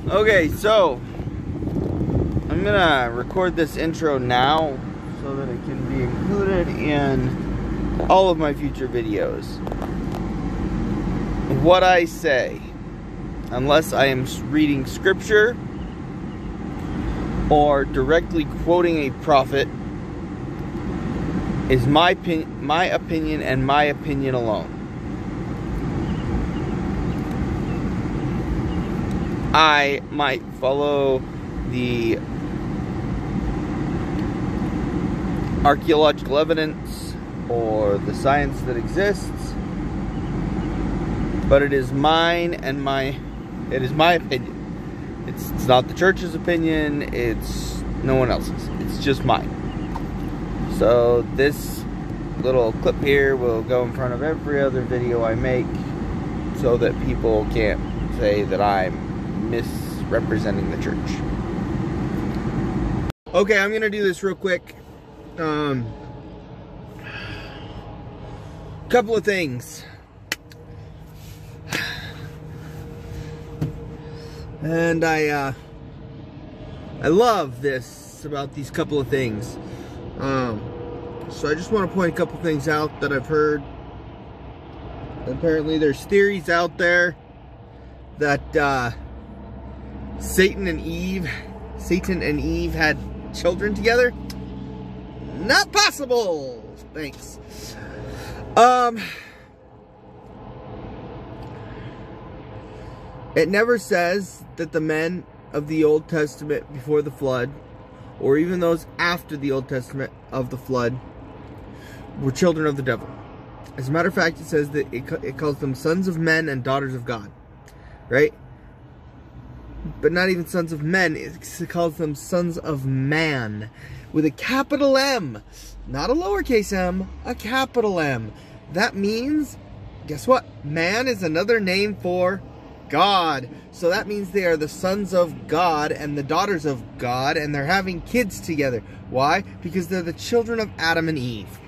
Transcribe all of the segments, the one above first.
Okay, so I'm gonna record this intro now so that it can be included in all of my future videos. What I say, unless I am reading scripture or directly quoting a prophet, is my opinion and my opinion alone. I might follow the archaeological evidence or the science that exists, but it is mine and it is my opinion. It's not the church's opinion, it's no one else's. It's just mine. So this little clip here will go in front of every other video I make so that people can't say that I'm misrepresenting the church. Okay, I'm gonna do this real quick. Couple of things. And I love this about these couple of things. So I just want to point a couple things out that I've heard. Apparently there's theories out there that Satan and Eve had children together. Not possible. Thanks. It never says that the men of the Old Testament before the flood, or even those after the Old Testament of the flood, were children of the devil. As a matter of fact, it says that it calls them sons of men and daughters of God. Right? But not even sons of men. It calls them sons of man. With a capital M. Not a lowercase m. A capital M. That means, guess what? Man is another name for God. So that means they are the sons of God and the daughters of God, and they're having kids together. Why? Because they're the children of Adam and Eve.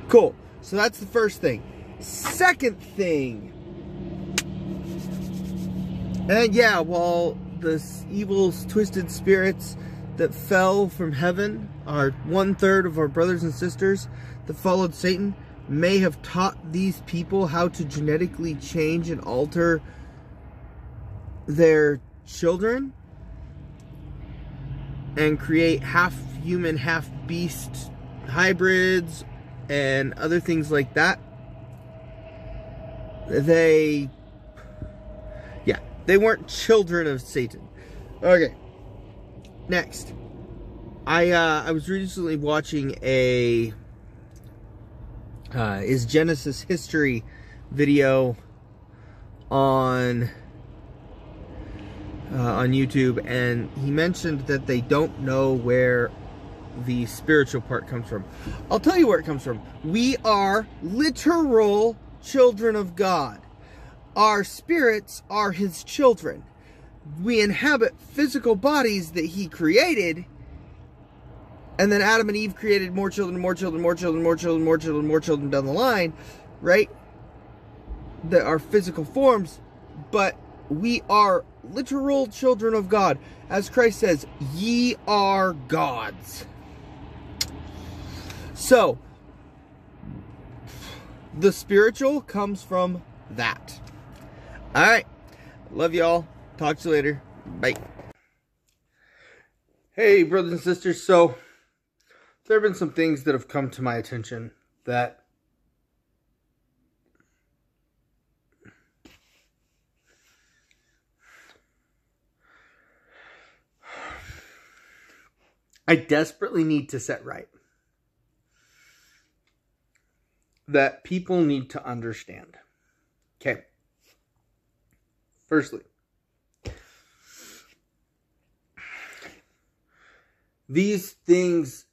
Cool. So that's the first thing. Second thing. And yeah, while the evil, twisted spirits that fell from heaven are 1/3 of our brothers and sisters that followed Satan, may have taught these people how to genetically change and alter their children and create half human, half beast hybrids and other things like that. They weren't children of Satan. Okay. Next. I was recently watching a Is Genesis History video on YouTube, and he mentioned that they don't know where the spiritual part comes from. I'll tell you where it comes from. We are literal children of God. Our spirits are His children. We inhabit physical bodies that He created, and then Adam and Eve created more children, more children, more children, more children, more children, more children down the line, right? That are physical forms, but we are literal children of God. As Christ says, ye are gods. So, the spiritual comes from that. Alright. Love y'all. Talk to you later. Bye. Hey, brothers and sisters. So, there have been some things that have come to my attention that I desperately need to set right. That people need to understand. Okay. Firstly, these things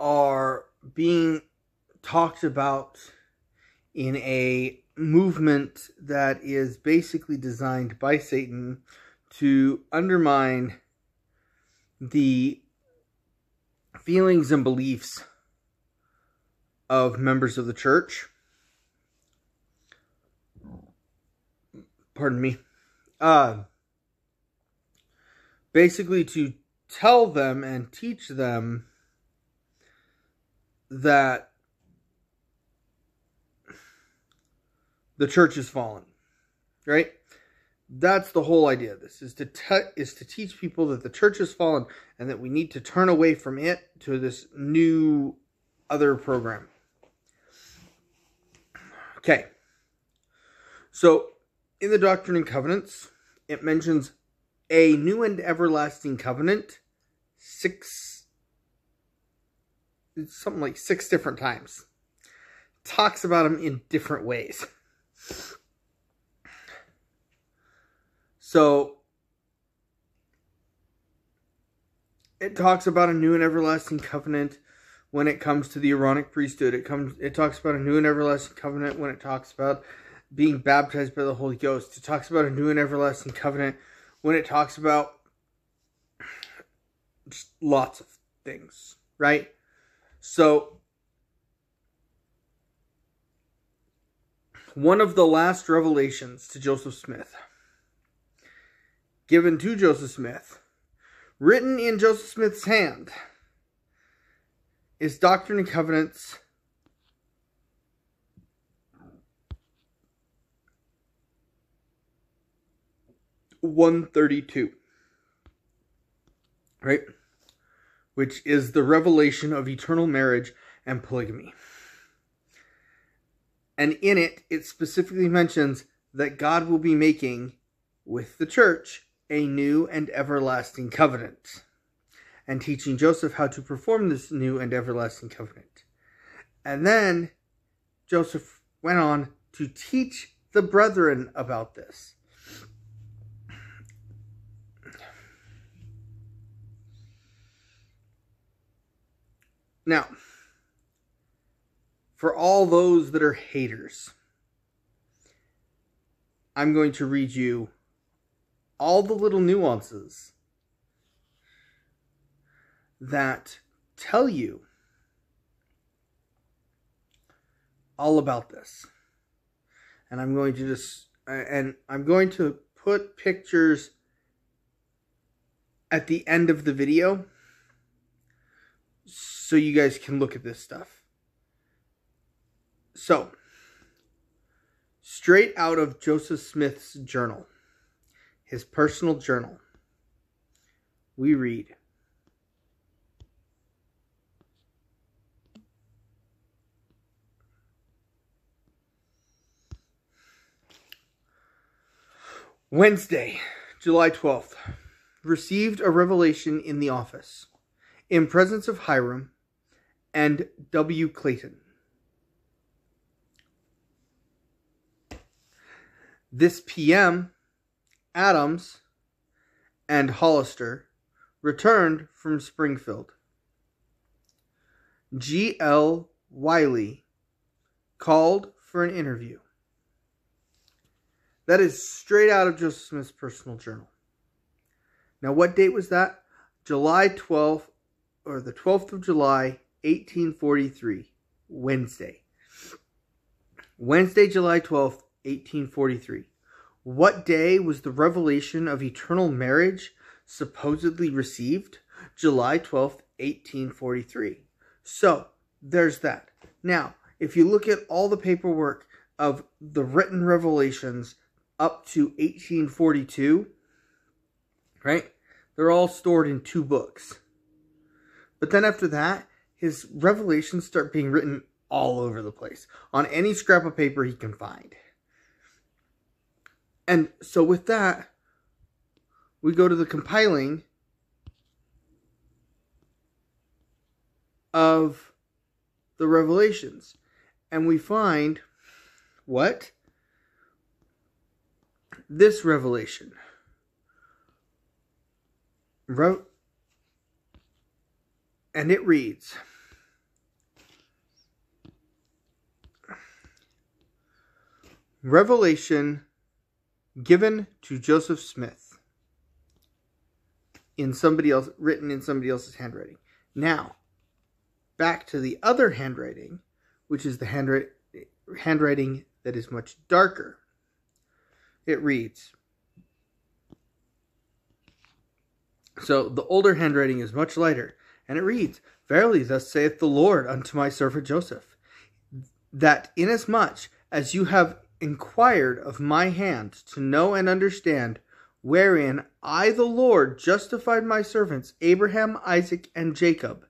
are being talked about in a movement that is basically designed by Satan to undermine the feelings and beliefs of members of the church. Pardon me. basically to tell them and teach them that the church is fallen, right? That's the whole idea of this, is to teach people that the church is fallen and that we need to turn away from it to this new other program. Okay. So, in the Doctrine and Covenants, it mentions a new and everlasting covenant something like 6 different times. Talks about them in different ways. So, it talks about a new and everlasting covenant when it comes to the Aaronic priesthood. It talks about a new and everlasting covenant when it talks about being baptized by the Holy Ghost. It talks about a new and everlasting covenant when it talks about just lots of things, right? So, one of the last revelations to Joseph Smith, given to Joseph Smith, written in Joseph Smith's hand, is Doctrine and Covenants 132, right? Which is the revelation of eternal marriage and polygamy. And in it, it specifically mentions that God will be making with the church a new and everlasting covenant, and teaching Joseph how to perform this new and everlasting covenant. And then Joseph went on to teach the brethren about this. Now, for all those that are haters, I'm going to read you all the little nuances that tell you all about this. And I'm going to put pictures at the end of the video so you guys can look at this stuff. So, straight out of Joseph Smith's journal, his personal journal, we read, Wednesday, July 12th, received a revelation in the office, in presence of Hiram and W. Clayton. This PM, Adams and Hollister returned from Springfield. G.L. Wiley called for an interview. That is straight out of Joseph Smith's personal journal. Now, what date was that? July 12th, or the 12th of July, 1843, Wednesday. Wednesday, July 12th, 1843. What day was the revelation of eternal marriage supposedly received? July 12th, 1843. So, there's that. Now, if you look at all the paperwork of the written revelations up to 1842, right? They're all stored in 2 books. But then after that, his revelations start being written all over the place, on any scrap of paper he can find. And so with that, we go to the compiling of the revelations. And we find what? This revelation. And it reads, revelation given to Joseph Smith, written in somebody else's handwriting. Now, back to the other handwriting, which is the handwriting that is much darker. It reads, So the older handwriting is much lighter, and it reads, Verily, thus saith the Lord unto my servant Joseph, that inasmuch as you have inquired of my hand to know and understand, wherein I the Lord justified my servants Abraham, Isaac, and Jacob,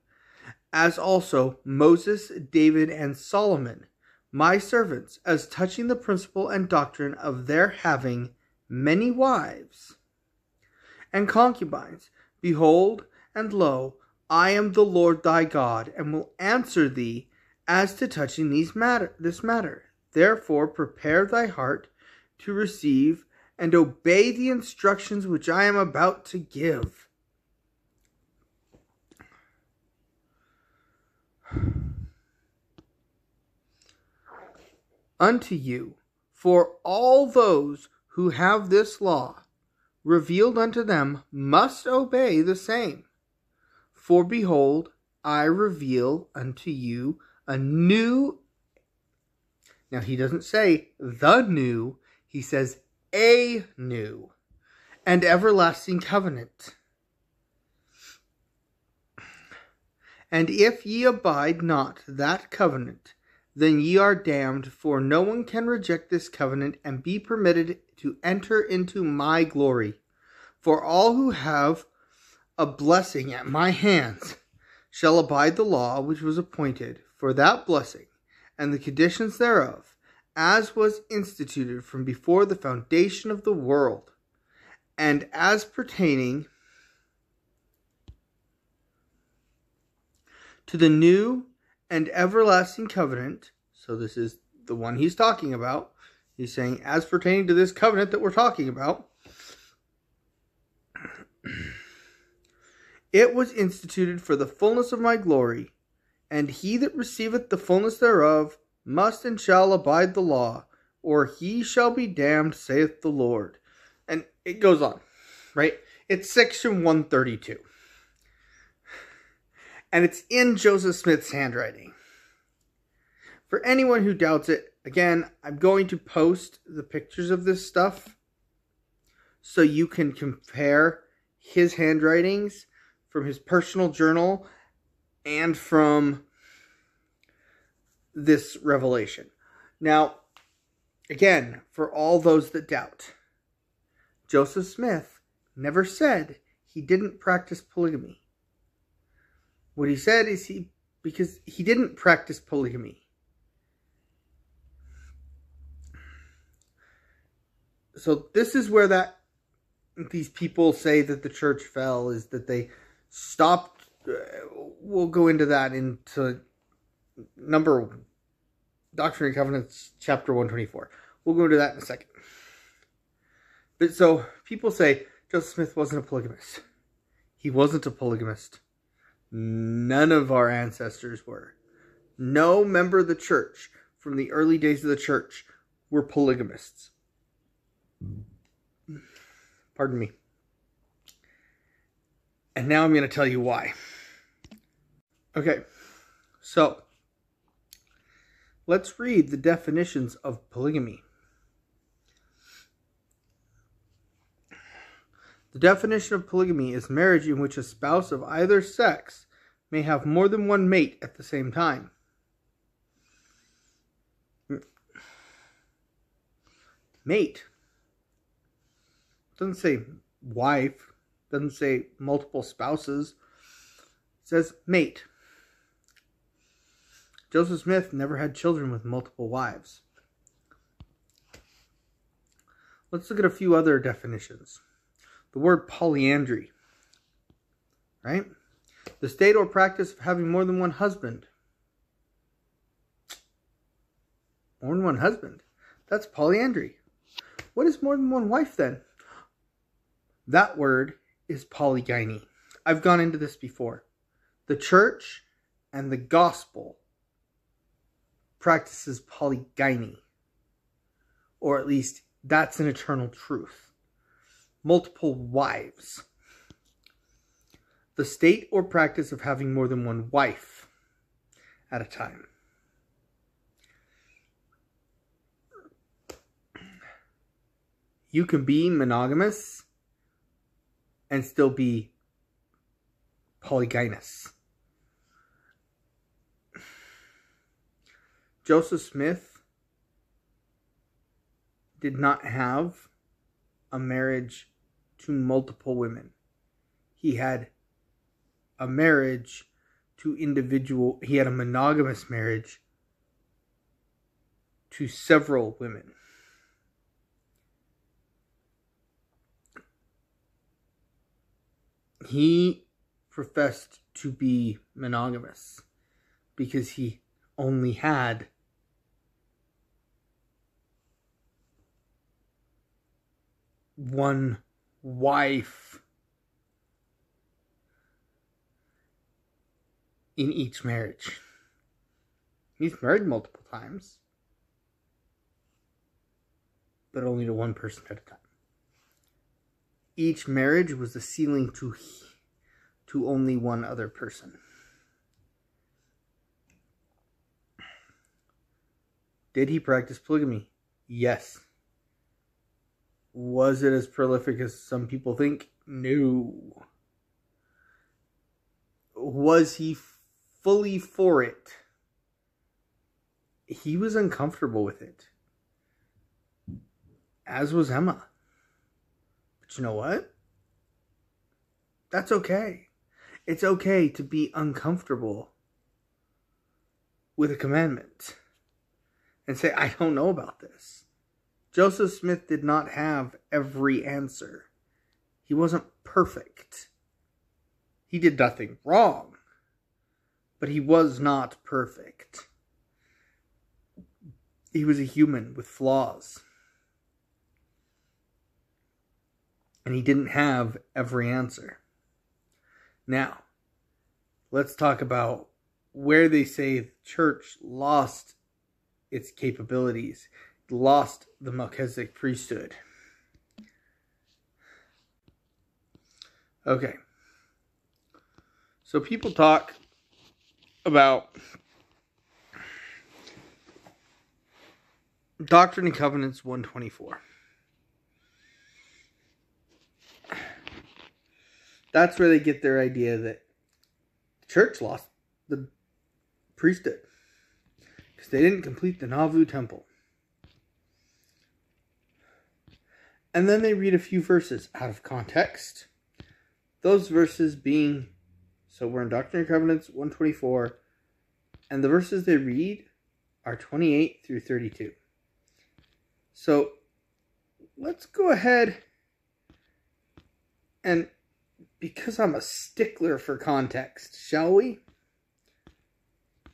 as also Moses, David, and Solomon, my servants, as touching the principle and doctrine of their having many wives and concubines, behold, and lo, I am the Lord thy God, and will answer thee as to touching this matter. Therefore prepare thy heart to receive and obey the instructions which I am about to give. Unto you, for all those who have this law revealed unto them must obey the same. For behold, I reveal unto you a new. Now he doesn't say the new, he says a new and everlasting covenant. And if ye abide not that covenant, then ye are damned, for no one can reject this covenant and be permitted to enter into my glory. For all who have a blessing at my hands shall abide the law which was appointed for that blessing, and the conditions thereof, as was instituted from before the foundation of the world, and as pertaining to the new and everlasting covenant. So this is the one he's talking about. He's saying, as pertaining to this covenant that we're talking about, it was instituted for the fullness of my glory, and he that receiveth the fullness thereof must and shall abide the law, or he shall be damned, saith the Lord. And it goes on, right? It's section 132. And it's in Joseph Smith's handwriting. For anyone who doubts it, again, I'm going to post the pictures of this stuff so you can compare his handwritings from his personal journal and from this revelation. Now, again, for all those that doubt, Joseph Smith never said he didn't practice polygamy. What he said is because he didn't practice polygamy. So this is where these people say that the church fell, is that they stopped. We'll go into that into Doctrine and Covenants, chapter 124. We'll go into that in a second. But so people say Joseph Smith wasn't a polygamist. He wasn't a polygamist. None of our ancestors were. No member of the church from the early days of the church were polygamists. Pardon me. And now I'm going to tell you why. Okay, so let's read the definitions of polygamy. The definition of polygamy is marriage in which a spouse of either sex may have more than one mate at the same time. Mate. Doesn't say wife. Doesn't say multiple spouses. It says mate. Joseph Smith never had children with multiple wives. Let's look at a few other definitions. The word polyandry, right? The state or practice of having more than one husband. More than one husband. That's polyandry. What is more than one wife then? That word is polygyny. I've gone into this before. The church and the gospel practices polygyny. Or at least that's an eternal truth. Multiple wives. The state or practice of having more than one wife at a time. You can be monogamous and still be polygynous. Joseph Smith did not have a marriage to multiple women. He had a marriage to individual, he had a monogamous marriage to several women. He professed to be monogamous because he only had one wife in each marriage. He's married multiple times, but only to one person at a time. Each marriage was a ceiling to only one other person. Did he practice polygamy? Yes. Was it as prolific as some people think? No. Was he fully for it? He was uncomfortable with it. As was Emma. But you know what? That's okay. It's okay to be uncomfortable with a commandment and say, I don't know about this. Joseph Smith did not have every answer. He wasn't perfect. He did nothing wrong, but he was not perfect. He was a human with flaws. And he didn't have every answer. Now, let's talk about where they say the church lost its capabilities, lost the Melchizedek priesthood. Okay. So people talk about Doctrine and Covenants 124. That's where they get their idea that the church lost the priesthood because they didn't complete the Nauvoo temple. And then they read a few verses out of context. Those verses being, so we're in Doctrine and Covenants 124, and the verses they read are 28 through 32. So let's go ahead and, because I'm a stickler for context, shall we?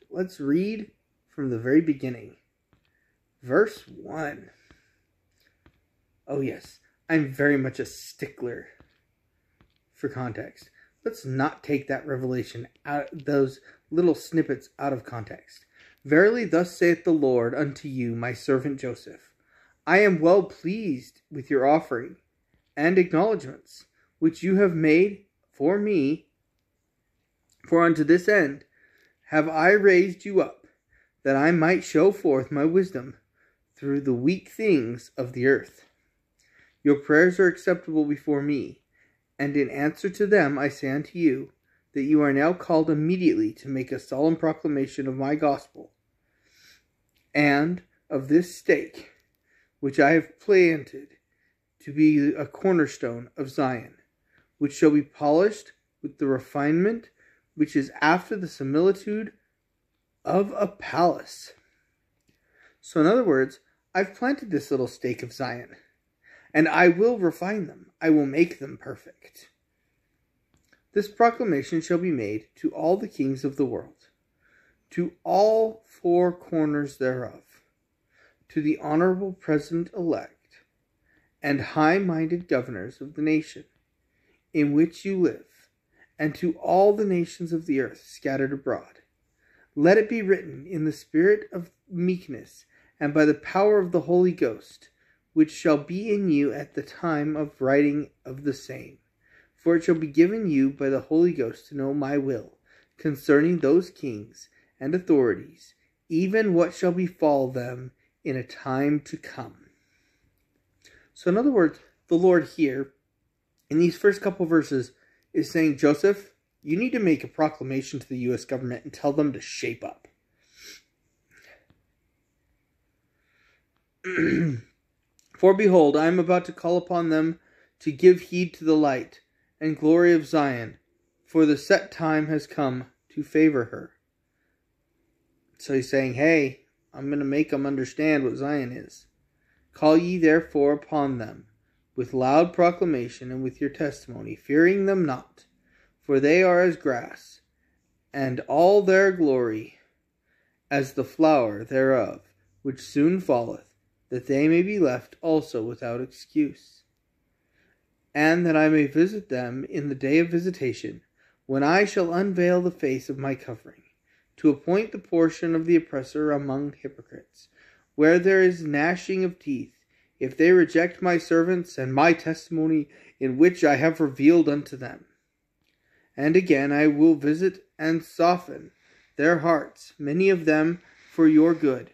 Let's read from the very beginning. Verse 1. Oh yes, I'm very much a stickler for context. Let's not take that revelation out, those little snippets out of context. Verily thus saith the Lord unto you, my servant Joseph, I am well pleased with your offering and acknowledgments, which you have made for me, for unto this end have I raised you up, that I might show forth my wisdom through the weak things of the earth. Your prayers are acceptable before me, and in answer to them I say unto you, that you are now called immediately to make a solemn proclamation of my gospel, and of this stake, which I have planted to be a cornerstone of Zion, which shall be polished with the refinement which is after the similitude of a palace. So in other words, I've planted this little stake of Zion, and I will refine them. I will make them perfect. This proclamation shall be made to all the kings of the world, to all four corners thereof, to the honorable president-elect, and high-minded governors of the nation in which you live, and to all the nations of the earth scattered abroad. Let it be written in the spirit of meekness, and by the power of the Holy Ghost, which shall be in you at the time of writing of the same. For it shall be given you by the Holy Ghost to know my will concerning those kings and authorities, even what shall befall them in a time to come. So in other words, the Lord here, in these first couple verses, is saying, Joseph, You need to make a proclamation to the U.S. government and tell them to shape up. For behold, I am about to call upon them to give heed to the light and glory of Zion, for the set time has come to favor her. So he's saying, hey, I'm going to make them understand what Zion is. Call ye therefore upon them with loud proclamation and with your testimony, fearing them not, for they are as grass, and all their glory as the flower thereof, which soon falleth, that they may be left also without excuse. And that I may visit them in the day of visitation, when I shall unveil the face of my covering, to appoint the portion of the oppressor among hypocrites, where there is gnashing of teeth, if they reject my servants and my testimony in which I have revealed unto them. And again I will visit and soften their hearts, many of them for your good,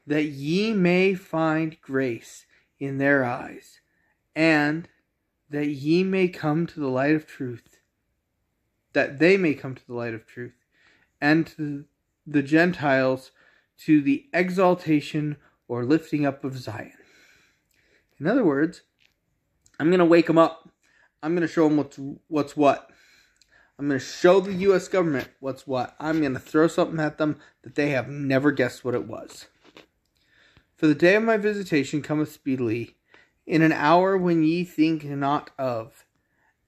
that ye may find grace in their eyes, and that ye may come to the light of truth, that they may come to the light of truth, and to the Gentiles to the exaltation or lifting up of Zion. In other words, I'm going to wake them up. I'm going to show them what's what. I'm going to show the U.S. government what's what. I'm going to throw something at them that they have never guessed what it was. For the day of my visitation cometh speedily, in an hour when ye think not of.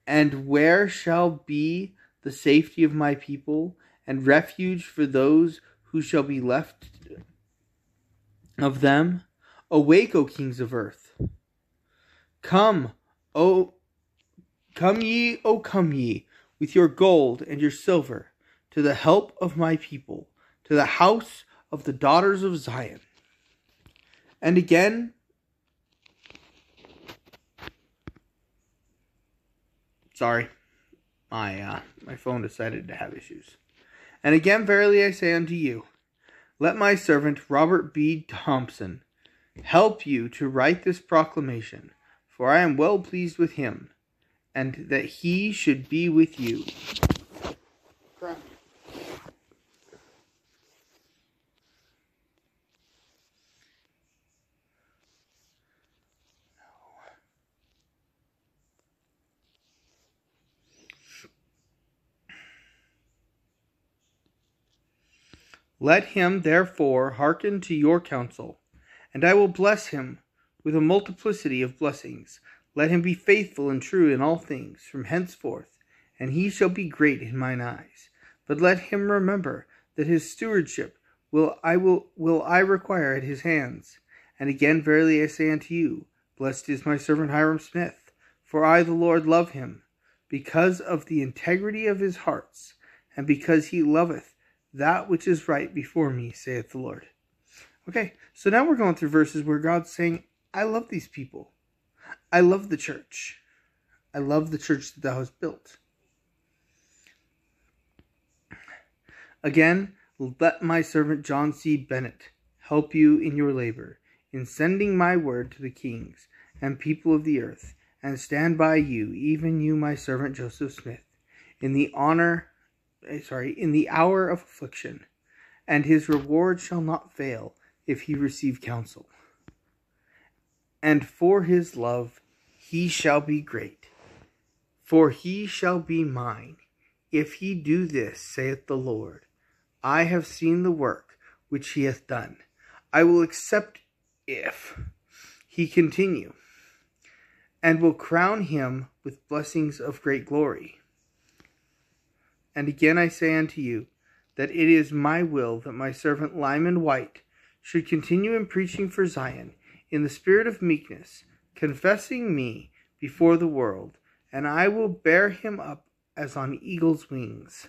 And where shall be the safety of my people, and refuge for those who shall be left of them? Awake, O kings of earth. Come ye, with your gold and your silver, to the help of my people, to the house of the daughters of Zion. And again, sorry, my phone decided to have issues. And again, verily I say unto you, let my servant Robert B. Thompson help you to write this proclamation, for I am well pleased with him, and that he should be with you. Crap. Let him therefore hearken to your counsel, and I will bless him with a multiplicity of blessings. Let him be faithful and true in all things from henceforth, and he shall be great in mine eyes. But let him remember that his stewardship will I require at his hands. And again, verily I say unto you, blessed is my servant Hiram Smith, for I the Lord love him, because of the integrity of his hearts, and because he loveth that which is right before me, saith the Lord. Okay, so now we're going through verses where God's saying, I love these people. I love the church. I love the church that thou hast built. Again, let my servant John C. Bennett help you in your labor, in sending my word to the kings and people of the earth, and stand by you, even you, my servant Joseph Smith, in the hour of affliction, and his reward shall not fail if he receive counsel. And for his love he shall be great, for he shall be mine, if he do this, saith the Lord. I have seen the work which he hath done. I will accept if he continue, and will crown him with blessings of great glory. And again I say unto you, that it is my will that my servant Lyman White should continue in preaching for Zion, in the spirit of meekness, confessing me before the world, and I will bear him up as on eagle's wings.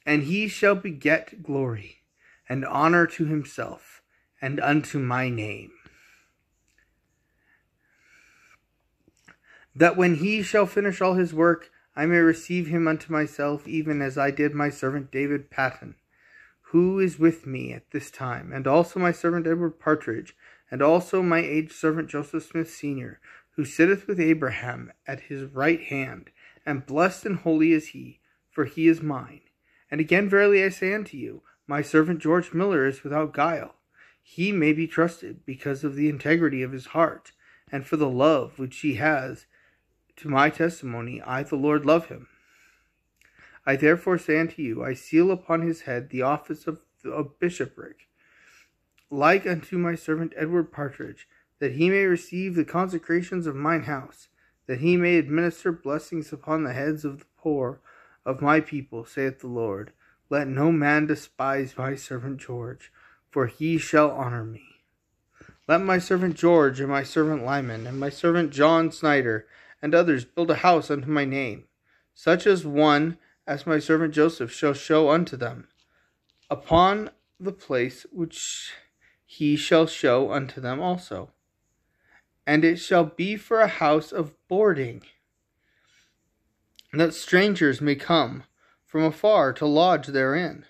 And he shall beget glory and honor to himself, and unto my name. That when he shall finish all his work, I may receive him unto myself, even as I did my servant David Patton, who is with me at this time, and also my servant Edward Partridge, and also my aged servant Joseph Smith Sr., who sitteth with Abraham at his right hand, and blessed and holy is he, for he is mine. And again, verily I say unto you, my servant George Miller is without guile. He may be trusted because of the integrity of his heart, and for the love which he has to my testimony. I, the Lord, love him. I therefore say unto you, I seal upon his head the office of a bishopric, like unto my servant Edward Partridge, that he may receive the consecrations of mine house, that he may administer blessings upon the heads of the poor of my people, saith the Lord. Let no man despise my servant George, for he shall honor me. Let my servant George, and my servant Lyman, and my servant John Snyder, and others build a house unto my name, such as one as my servant Joseph shall show unto them, upon the place which he shall show unto them also. And it shall be for a house of boarding, that strangers may come from afar to lodge therein.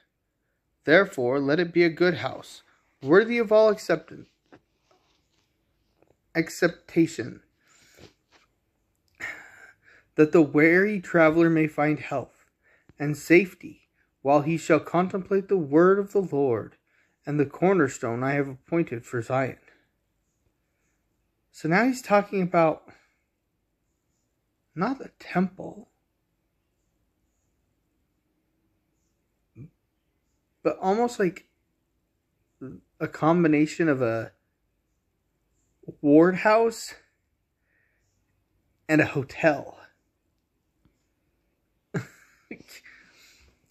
Therefore let it be a good house, worthy of all acceptation, that the weary traveler may find health and safety, while he shall contemplate the word of the Lord, and the cornerstone I have appointed for Zion. So now he's talking about not a temple, but almost like a combination of a ward house and a hotel.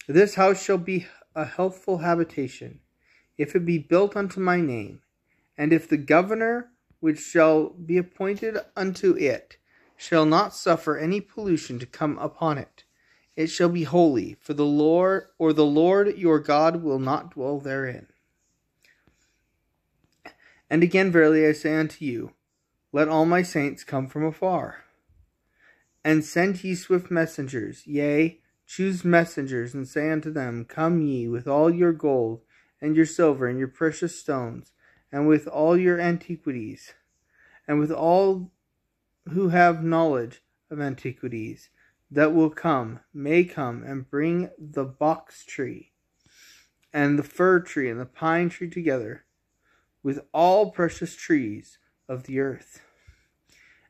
This house shall be a healthful habitation, if it be built unto my name, and if the governor which shall be appointed unto it shall not suffer any pollution to come upon it, it shall be holy, for the Lord, or the Lord your God will not dwell therein. And again, verily I say unto you, let all my saints come from afar, and send ye swift messengers, yea, choose messengers, and say unto them, come ye with all your gold, and your silver, and your precious stones, and with all your antiquities, and with all who have knowledge of antiquities, that will come, may come, and bring the box tree, and the fir tree, and the pine tree together, with all precious trees of the earth,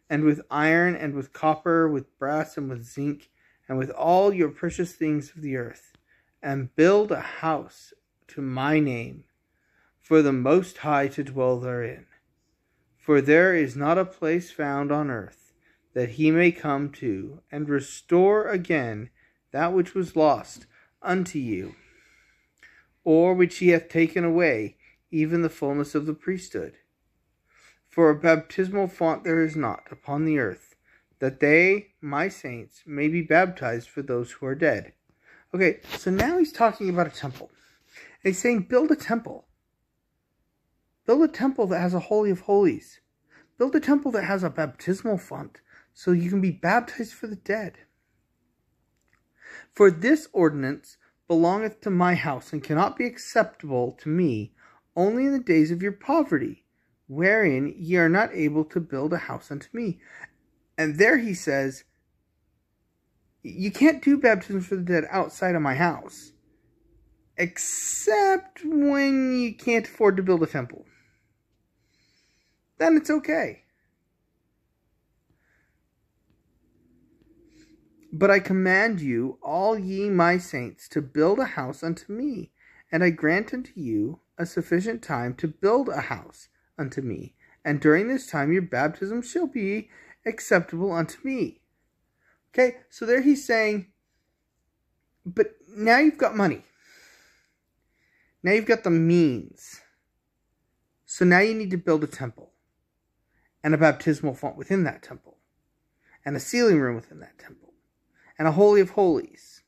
and with iron, and with copper, with brass, and with zinc, and with all your precious things of the earth, and build a house to my name, for the Most High to dwell therein. For there is not a place found on earth that he may come to, and restore again that which was lost unto you, or which he hath taken away, even the fullness of the priesthood. For a baptismal font there is not upon the earth, that they, my saints, may be baptized for those who are dead. Okay, so now he's talking about a temple. And he's saying, build a temple. Build a temple that has a Holy of Holies. Build a temple that has a baptismal font, so you can be baptized for the dead. For this ordinance belongeth to my house, and cannot be acceptable to me only in the days of your poverty, wherein ye are not able to build a house unto me. And there he says, you can't do baptism for the dead outside of my house, except when you can't afford to build a temple. Then it's okay. But I command you, all ye my saints, to build a house unto me, and I grant unto you a sufficient time to build a house unto me, and during this time your baptism shall be acceptable unto me. Okay, so there he's saying, but now you've got money. Now you've got the means. So now you need to build a temple, and a baptismal font within that temple, and a sealing room within that temple, and a Holy of Holies,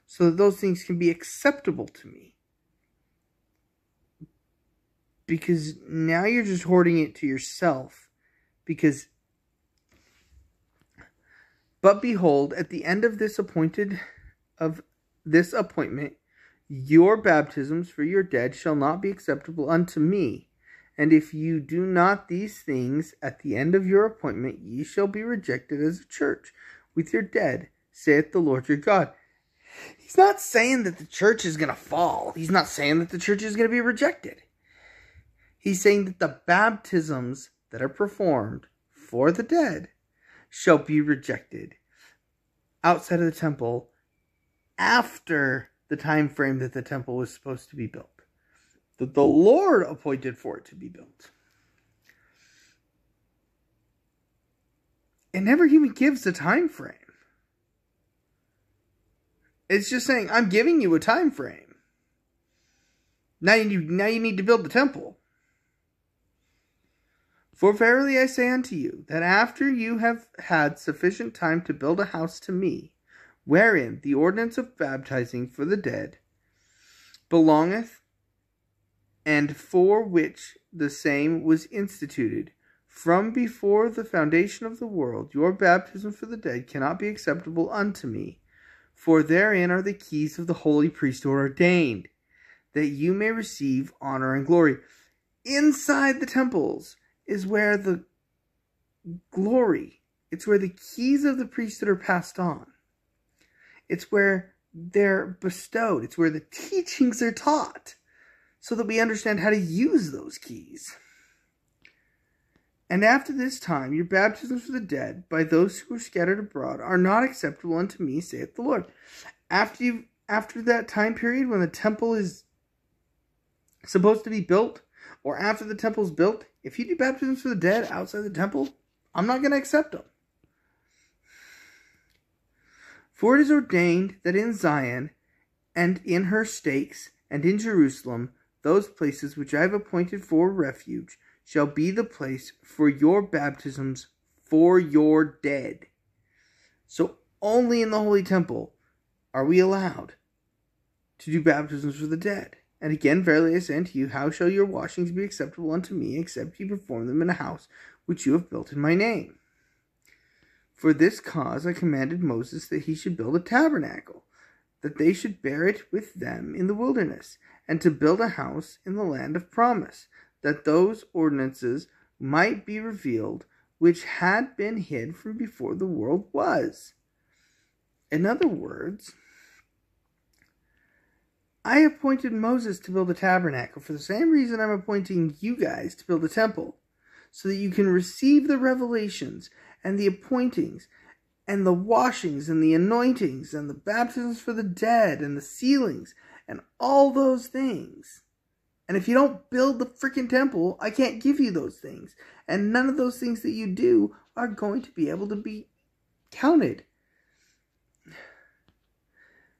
so that those things can be acceptable to me. Because now you're just hoarding it to yourself. But behold, at the end of this appointment, your baptisms for your dead shall not be acceptable unto me. And if you do not these things at the end of your appointment, ye shall be rejected as a church with your dead, saith the Lord your God. He's not saying that the church is going to fall. He's not saying that the church is going to be rejected. He's saying that the baptisms that are performed for the dead shall be rejected outside of the temple after the time frame that the temple was supposed to be built, that the Lord appointed for it to be built. It never even gives a time frame. It's just saying, I'm giving you a time frame. Now you need to build the temple. For verily I say unto you, that after you have had sufficient time to build a house to me, wherein the ordinance of baptizing for the dead belongeth, and for which the same was instituted, from before the foundation of the world, your baptism for the dead cannot be acceptable unto me. For therein are the keys of the holy priesthood ordained, that you may receive honor and glory. Inside the temples is where the glory, it's where the keys of the priesthood are passed on. It's where they're bestowed. It's where the teachings are taught, so that we understand how to use those keys. And after this time, your baptisms for the dead, by those who are scattered abroad, are not acceptable unto me, saith the Lord. After that time period when the temple is supposed to be built, or after the temple is built, if you do baptisms for the dead outside the temple, I'm not going to accept them. For it is ordained that in Zion, and in her stakes, and in Jerusalem, those places which I have appointed for refuge, shall be the place for your baptisms for your dead. So only in the holy temple are we allowed to do baptisms for the dead. And again, verily I say unto you, how shall your washings be acceptable unto me, except ye perform them in a house which you have built in my name? For this cause I commanded Moses that he should build a tabernacle, that they should bear it with them in the wilderness, and to build a house in the land of promise, that those ordinances might be revealed, which had been hid from before the world was. In other words, I appointed Moses to build a tabernacle for the same reason I'm appointing you guys to build a temple, so that you can receive the revelations and the appointings and the washings and the anointings and the baptisms for the dead and the sealings and all those things. And if you don't build the freaking temple, I can't give you those things. And none of those things that you do are going to be able to be counted.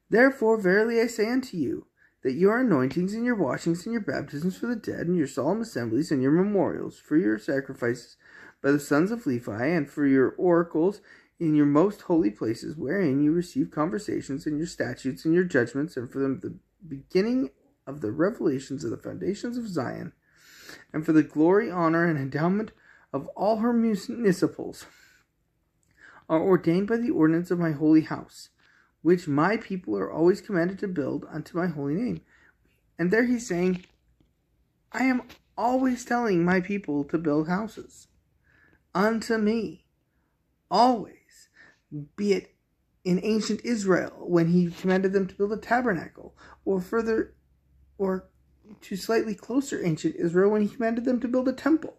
Therefore, verily I say unto you, that your anointings and your washings and your baptisms for the dead and your solemn assemblies and your memorials for your sacrifices by the sons of Levi and for your oracles in your most holy places, wherein you receive conversations and your statutes and your judgments, and for them the beginning of the revelations of the foundations of Zion, and for the glory, honor, and endowment of all her municipals, are ordained by the ordinance of my holy house, which my people are always commanded to build unto my holy name. And there he's saying, I am always telling my people to build houses unto me. Always. Be it in ancient Israel, when he commanded them to build a tabernacle, or further, or to slightly closer ancient Israel, when he commanded them to build a temple.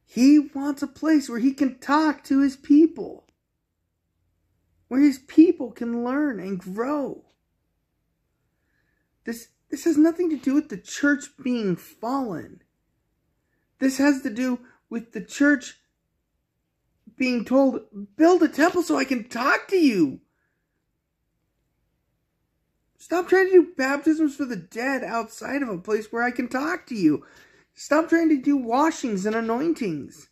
He wants a place where he can talk to his people, where his people can learn and grow. This has nothing to do with the church being fallen. This has to do with the church being told, build a temple so I can talk to you. Stop trying to do baptisms for the dead outside of a place where I can talk to you. Stop trying to do washings and anointings.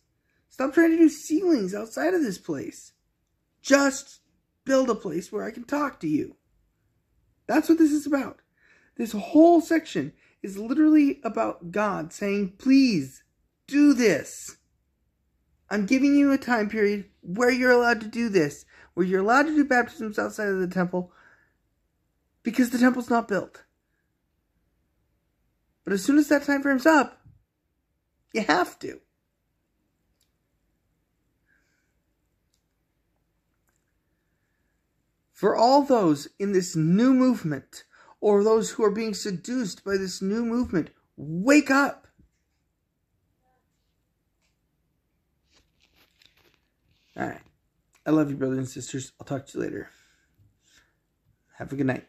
Stop trying to do sealings outside of this place. Just build a place where I can talk to you. That's what this is about. This whole section is literally about God saying, please do this. I'm giving you a time period where you're allowed to do this, where you're allowed to do baptisms outside of the temple, because the temple's not built. But as soon as that time frame's up, you have to. For all those in this new movement, or those who are being seduced by this new movement, wake up. All right. I love you, brothers and sisters. I'll talk to you later. Have a good night.